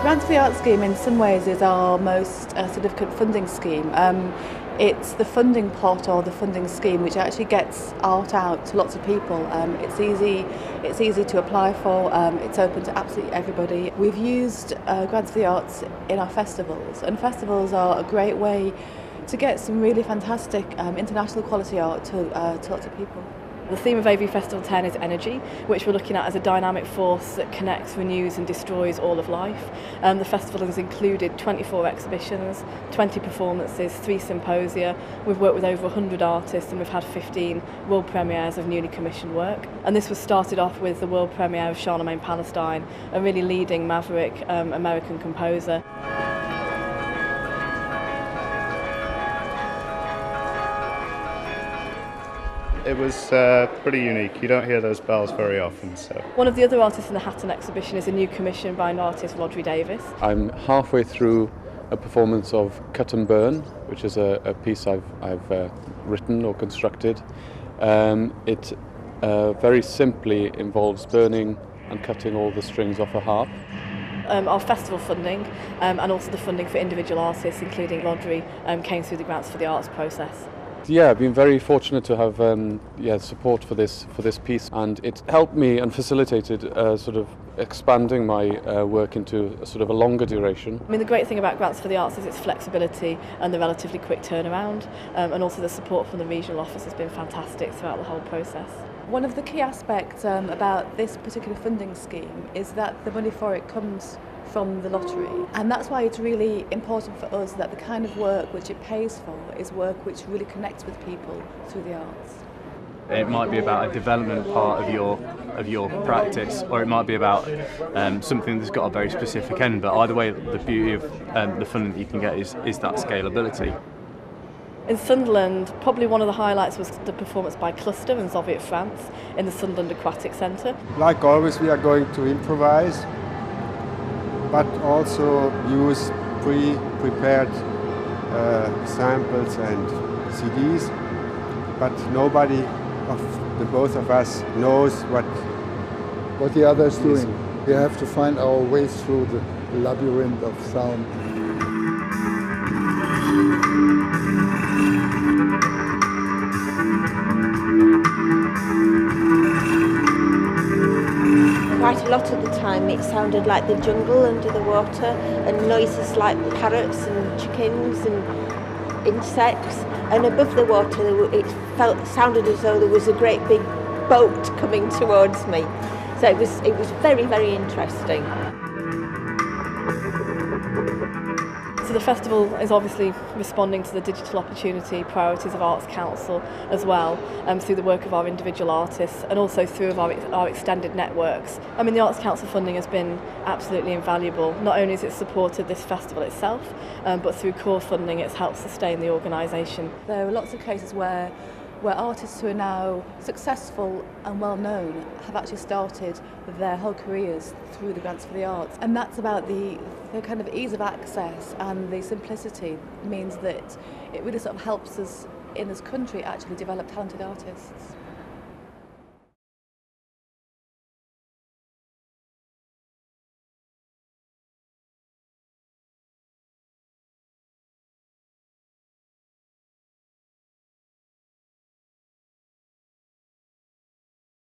Grants for the Arts scheme in some ways is our most significant funding scheme. It's the funding pot or the funding scheme which actually gets art out to lots of people. It's easy to apply for, it's open to absolutely everybody. We've used Grants for the Arts in our festivals, and festivals are a great way to get some really fantastic international quality art to lots of people. The theme of AV Festival 10 is energy, which we're looking at as a dynamic force that connects, renews and destroys all of life. The festival has included 24 exhibitions, 20 performances, 3 symposia. We've worked with over 100 artists and we've had 15 world premieres of newly commissioned work. And this was started off with the world premiere of Charlemagne Palestine, a really leading maverick American composer. It was pretty unique. You don't hear those bells very often. So one of the other artists in the Hatton exhibition is a new commission by an artist, Rodri Davis. I'm halfway through a performance of Cut and Burn, which is a piece I've written or constructed. It very simply involves burning and cutting all the strings off a harp. Our festival funding and also the funding for individual artists, including Rodri, came through the Grants for the Arts process. Yeah, I've been very fortunate to have support for this piece, and it helped me and facilitated sort of expanding my work into a sort of a longer duration. I mean, the great thing about Grants for the Arts is its flexibility and the relatively quick turnaround, and also the support from the regional office has been fantastic throughout the whole process. One of the key aspects about this particular funding scheme is that the money for it comes from the lottery, and that's why it's really important for us that the kind of work which it pays for is work which really connects with people through the arts. It might be about a development part of your practice, or it might be about something that's got a very specific end, but either way the beauty of the funding that you can get is that scalability. In Sunderland, probably one of the highlights was the performance by Cluster and Soviet France in the Sunderland Aquatic Centre. Like always, we are going to improvise, but also use pre-prepared samples and CDs. But nobody of the both of us knows what the other is doing. We have to find our way through the labyrinth of sound. Quite a lot of the time it sounded like the jungle under the water, and noises like parrots and chickens and insects, and above the water it sounded as though there was a great big boat coming towards me. So it was very, very interesting. So the festival is obviously responding to the digital opportunity priorities of Arts Council as well, through the work of our individual artists and also through our extended networks. I mean, the Arts Council funding has been absolutely invaluable. Not only has it supported this festival itself, but through core funding it's helped sustain the organisation. There are lots of cases where artists who are now successful and well known have actually started their whole careers through the Grants for the Arts, and that's about the kind of ease of access, and the simplicity means that it really sort of helps us in this country actually develop talented artists.